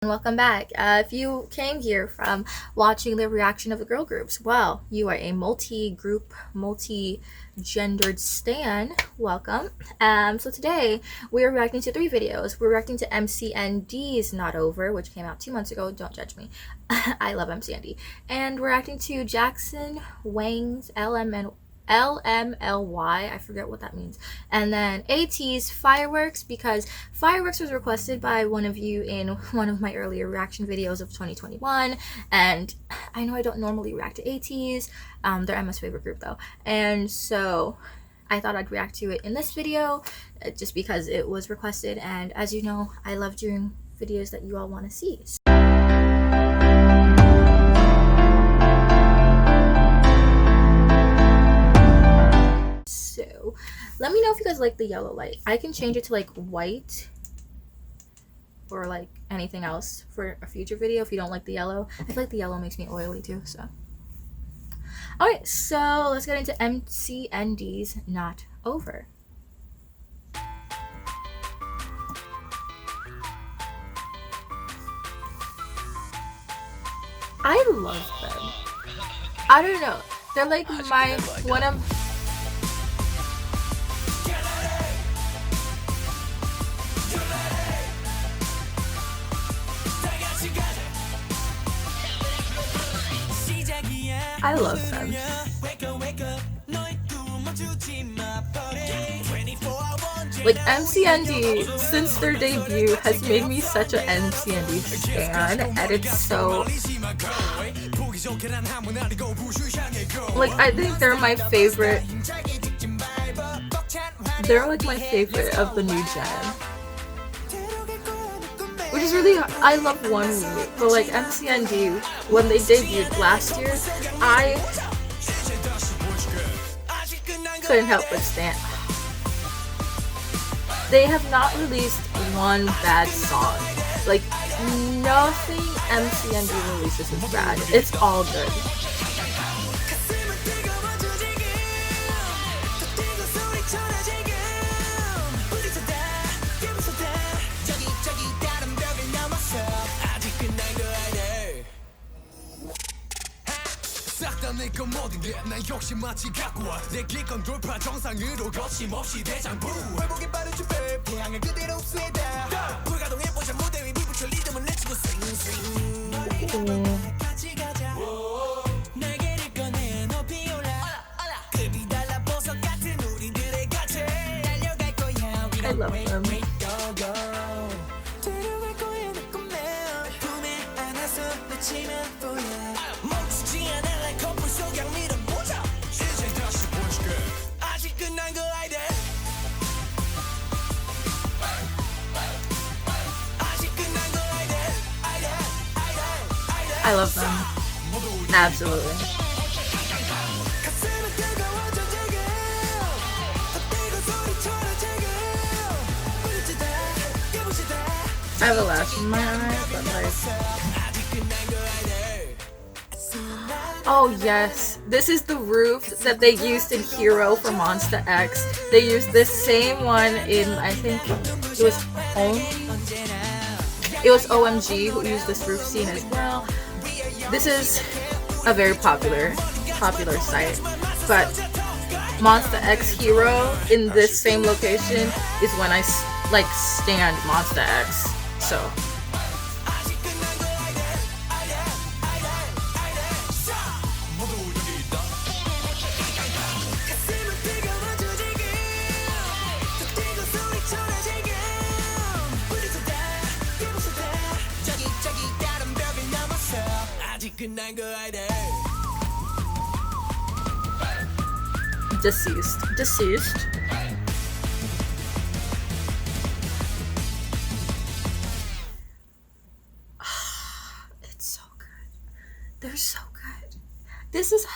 Welcome back. If you came here from watching the reaction of the girl groups, well, you are a multi-group, multi-gendered stan. Welcome. So today we're reacting to 3 videos. We're reacting to MCND's Not Over, which came out 2 months ago. Don't judge me. I love MCND. And we're reacting to Jackson Wang's LMLY, I forget what that means, and then ATEEZ Fireworks, because Fireworks was requested by one of you in one of my earlier reaction videos of 2021, and I know I don't normally react to ATEEZ, they're Emma's favorite group though, and so I thought I'd react to it in this video just because it was requested, and as you know, I love doing videos that you all want to see. So let me know if you guys like the yellow light. I can change it to like white or like anything else for a future video if you don't like the yellow. I feel like the yellow makes me oily too, so. Alright, so let's get into MCND's Not Over. I love them. I don't know. They're like one of I love them. Like MCND, since their debut, has made me such an MCND fan, and it's so like I think they're my favorite. They're like my favorite of the new gen. Which is really, I love ONEYYY, but like MCND, when they debuted last year, I couldn't help but stand. They have not released one bad song. Like, nothing MCND releases is bad. It's all good. I love them. I love them. Absolutely. I have a lash in my eye, but like... Oh yes, this is the roof that they used in Hero for Monsta X. They used this same one in, I think it was OMG who used this roof scene as well. This is a very popular site, but Monsta X Hero in this same location is when I like stand Monsta X. So deceased. It's so good. They're so good. This is,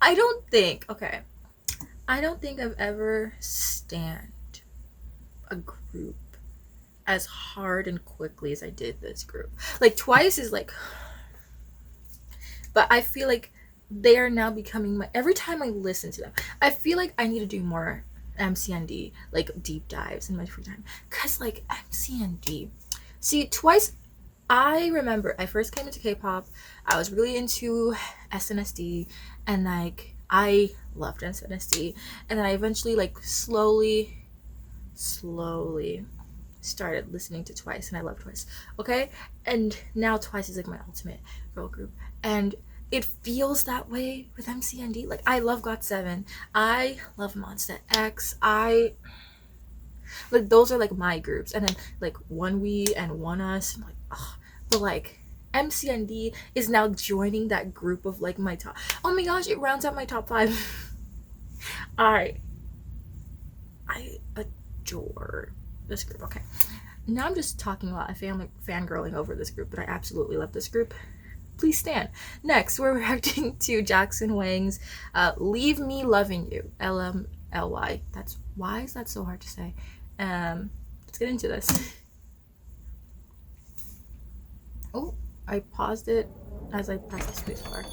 I don't think I've ever stand a group as hard and quickly as I did this group. Like Twice is like, but I feel like they are now becoming my, every time I listen to them, I feel like I need to do more MCND like deep dives in my free time, because like MCND See, Twice, I remember I first came into K-pop. I was really into SNSD, and like I loved SNSD, and then I eventually like slowly started listening to Twice, and I love Twice. Okay, and now Twice is like my ultimate girl group, and it feels that way with MCND. Like I love GOT7, I love Monsta X, I like those are like my groups, and then like One We and One Us, and like ugh. But like MCND is now joining that group of like my top. Oh my gosh, it rounds out my top 5. I adore this group. Okay, now I'm just talking a lot. I'm fangirling over this group, but I absolutely love this group. Please stand. Next, we're reacting to Jackson Wang's Leave Me Loving You, LMLY. Why is that so hard to say? Let's get into this. Oh, I paused it as I pressed the space bar.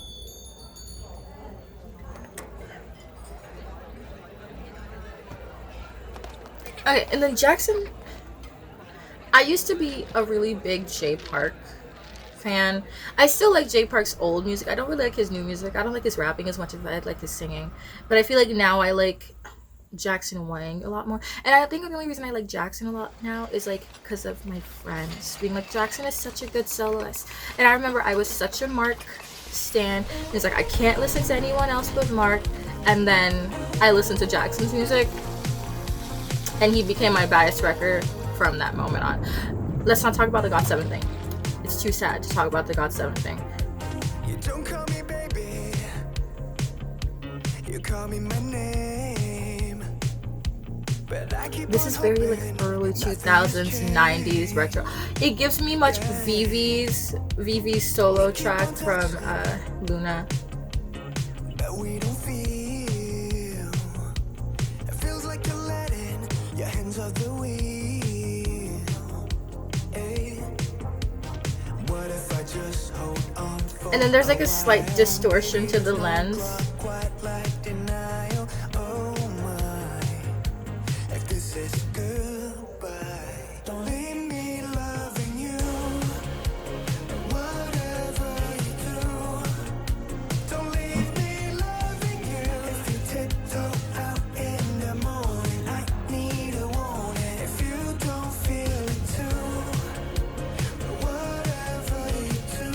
Okay, and then Jackson, I used to be a really big Jay Park fan. I still like Jay Park's old music. I don't really like his new music. I don't like his rapping as much as I like his singing. But I feel like now I like Jackson Wang a lot more. And I think the only reason I like Jackson a lot now is like because of my friends being like, Jackson is such a good soloist. And I remember I was such a Mark stan. It's like I can't listen to anyone else but Mark. And then I listened to Jackson's music, and he became my bias record from that moment on. Let's not talk about the GOT7 thing. It's too sad to talk about the GOT7 thing. You don't call me baby, you call me my name. But I keep this is very like early 2000s, 90s retro. It gives me much Vivi's solo track from Luna. But we don't feel. It feels like you're letting your hands off the wheel. Hey. What if I just hold on for and then there's like a slight distortion to the lens. quite like denial? Oh my. If this is goodbye, don't leave me loving you. Whatever you do, don't leave me loving you. If you tiptoe out in the morning, I need a warning. If you don't feel it too, whatever you do,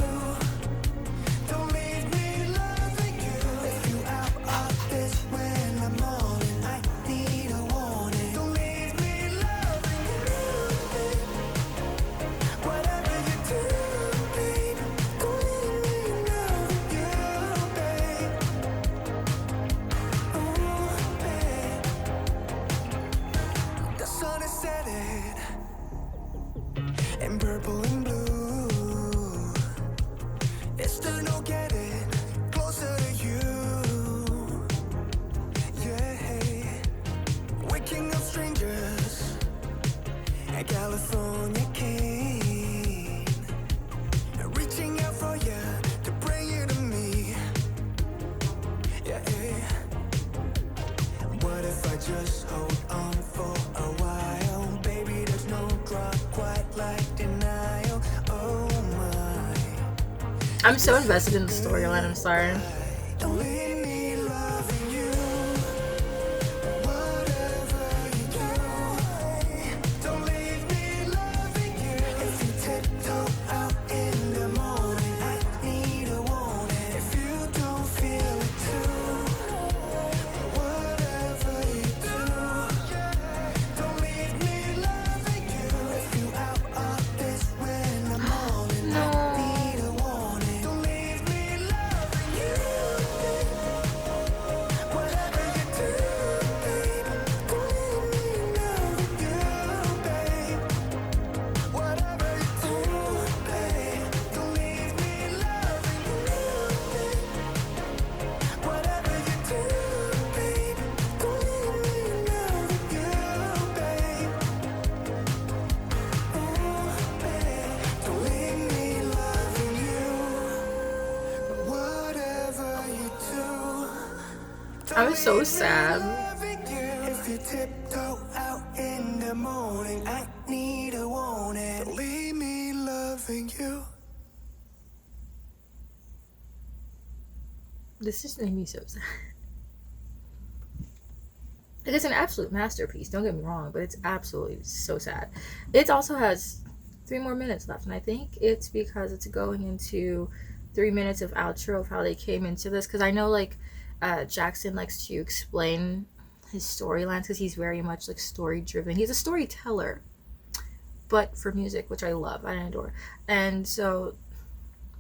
don't leave me loving you. If you out of this when I'm morning, I need a warning. Don't leave me loving you. Whatever you do, babe, don't leave me loving you, babe. Ooh, babe. The sun is setting in purple and blue. It's still no getting closer to you. Yeah, waking up strangers at California King, reaching out for you to bring you to me. Yeah, what if I just hold on for a while? Baby, there's no drop quite like denial. Oh my. I'm so invested in the storyline, I'm sorry. Don't leave me loving you. Whatever you do, don't leave me loving you. If you tiptoe out in the morning, I need a warning. If you don't feel it too, whatever you do, don't leave me loving you. If you out of this when I'm morning, I need a warning. Don't leave me loving you. Whatever you do, babe, don't leave me loving you, babe. Whatever you do, babe, don't leave me loving you, babe. Whatever you do, babe, don't leave me loving you, babe. Ooh, babe, don't leave me loving you. Whatever you do, I was so sad. if you tiptoe out in the morning, I need a warning. Don't leave me loving you. This just made me so sad. Like, it's an absolute masterpiece, don't get me wrong, but it's absolutely so sad. It also has 3 more minutes left, and I think it's because it's going into 3 minutes of outro of how they came into this, because I know, like, Jackson likes to explain his storylines because he's very much, like, story driven. He's a storyteller, but for music, which I love, I adore. And so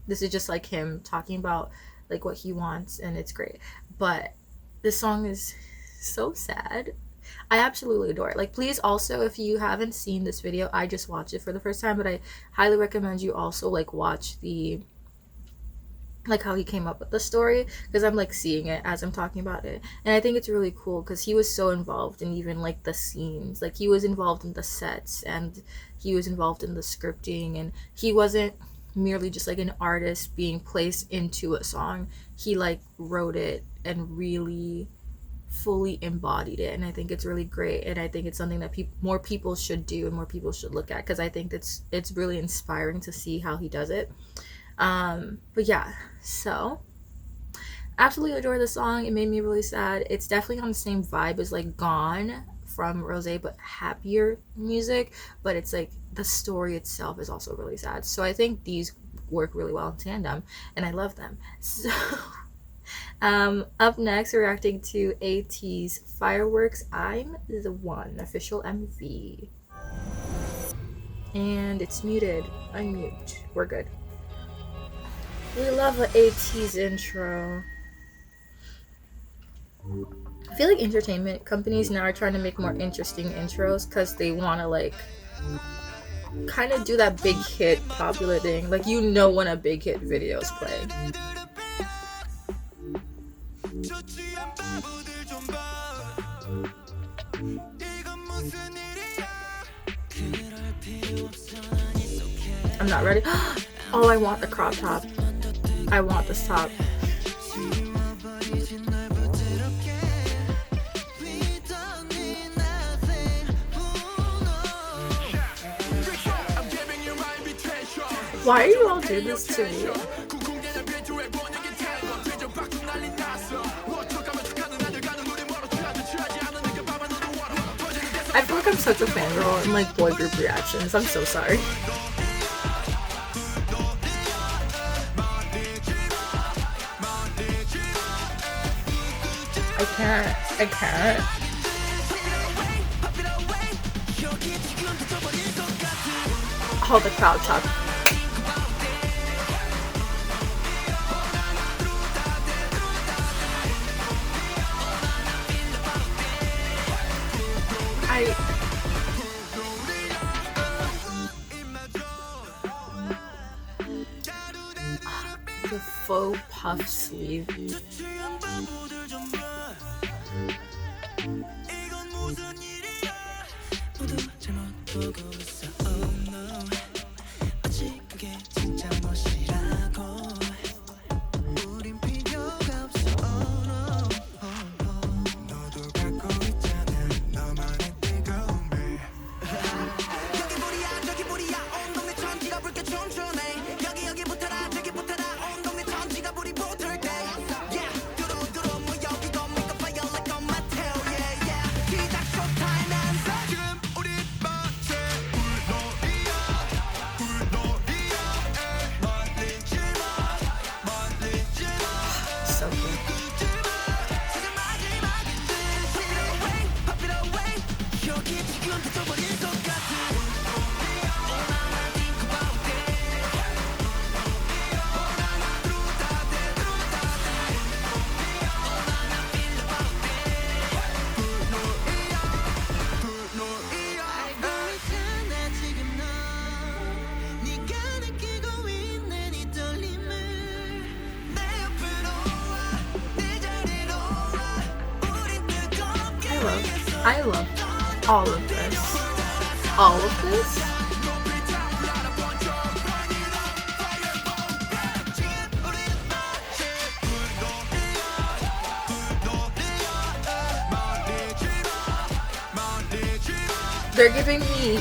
this is just like him talking about, like, what he wants, and it's great. But this song is so sad. I absolutely adore it. Like, please also, if you haven't seen this video, I just watched it for the first time, but I highly recommend you also, like, watch the, like, how he came up with the story, because I'm, like, seeing it as I'm talking about it, and I think it's really cool because he was so involved in even, like, the scenes. Like, he was involved in the sets, and he was involved in the scripting, and he wasn't merely just, like, an artist being placed into a song. He, like, wrote it and really fully embodied it, and I think it's really great, and I think it's something that more people should do and more people should look at, because I think it's really inspiring to see how he does it. But yeah, so absolutely adore the song. It made me really sad. It's definitely on the same vibe as, like, Gone from Rosé, but happier music, but it's like the story itself is also really sad. So I think these work really well in tandem, and I love them. So up next, we're reacting to ATEEZ Fireworks, I'm the One, official MV. And it's muted. Unmute. We're good. We love an ATEEZ intro. I feel like entertainment companies now are trying to make more interesting intros because they want to, like, kind of do that big hit popular thing. Like, you know when a big hit video is playing. I'm not ready. Oh, I want the crop top. I want this top. Why are you all doing this to me? I feel like I'm such a fangirl in, like, boy group reactions. I'm so sorry. I can't. Oh, the crowd top. The faux puff sleeve. I love all of this. All of this? They're giving me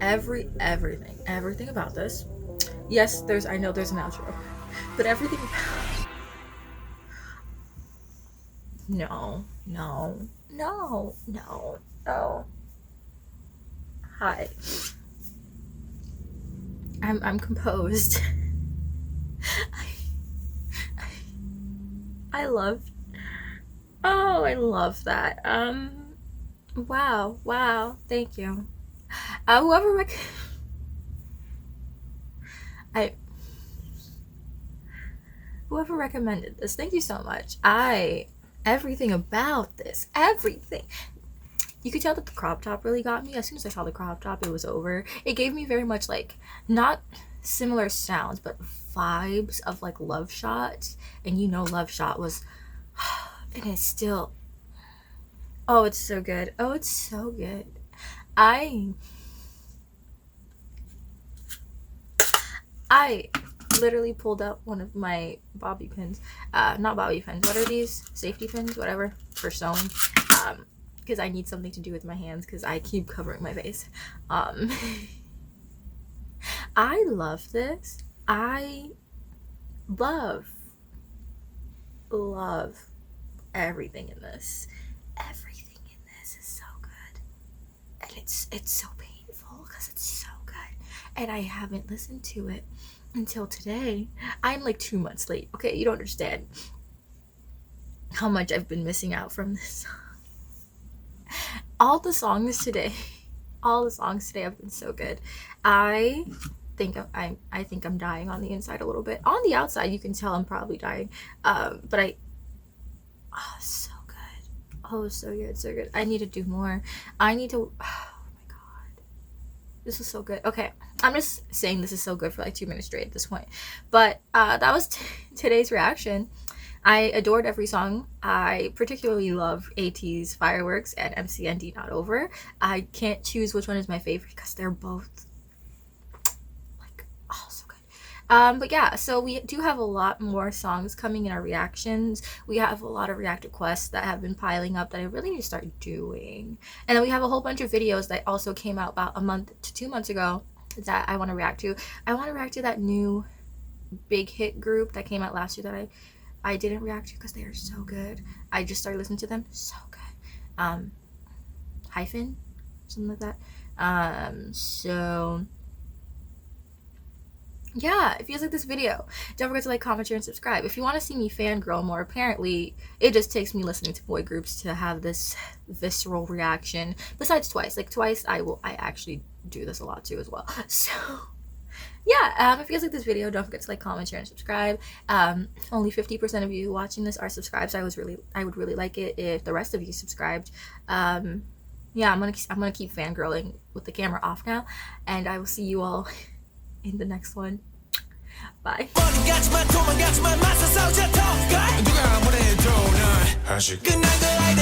everything about this. Yes, I know there's an outro, but everything. No. Hi. I'm composed. I love that. Wow, thank you. Whoever recommended this, thank you so much. Everything about this, everything. You could tell that the crop top really got me. As soon as I saw the crop top, it was over. It gave me very much like, not similar sounds, but vibes of like Love Shot. And you know Love Shot was, and it's still, oh, it's so good. Oh, it's so good. I literally pulled out one of my bobby pins. Not bobby pins. What are these? Safety pins? Whatever. For sewing. Because I need something to do with my hands because I keep covering my face. I love this. I love everything in this. Everything in this is so good. And it's so painful because it's so good. And I haven't listened to it until today. I'm like 2 months late. Okay, you don't understand how much I've been missing out from this. All the songs today have been so good. I think I'm dying on the inside a little bit. On the outside, you can tell I'm probably dying. But so good. Oh, so good. I need to do more. Oh my god. This is so good. Okay, I'm just saying this is so good for like 2 minutes straight at this point. But that was today's reaction. I adored every song. I particularly love ATEEZ Fireworks and MCND Not Over. I can't choose which one is my favorite because they're both like, oh, so good. But yeah, so we do have a lot more songs coming in our reactions. We have a lot of react requests that have been piling up that I really need to start doing. And then we have a whole bunch of videos that also came out about a month to 2 months ago that I want to react to. I want to react to that new big hit group that came out last year that I didn't react to because they are so good. I just started listening to them. So good. Hyphen? Something like that. So yeah, if you guys like this video, don't forget to like, comment, share, and subscribe. If you want to see me fangirl more, apparently it just takes me listening to boy groups to have this visceral reaction. Besides Twice. Like Twice, I actually do this a lot too as well. So yeah, if you guys like this video, don't forget to like, comment, share, and subscribe. Only 50% of you watching this are subscribed, so I would really like it if the rest of you subscribed. Yeah, I'm gonna keep fangirling with the camera off now, and I will see you all in the next one. Bye.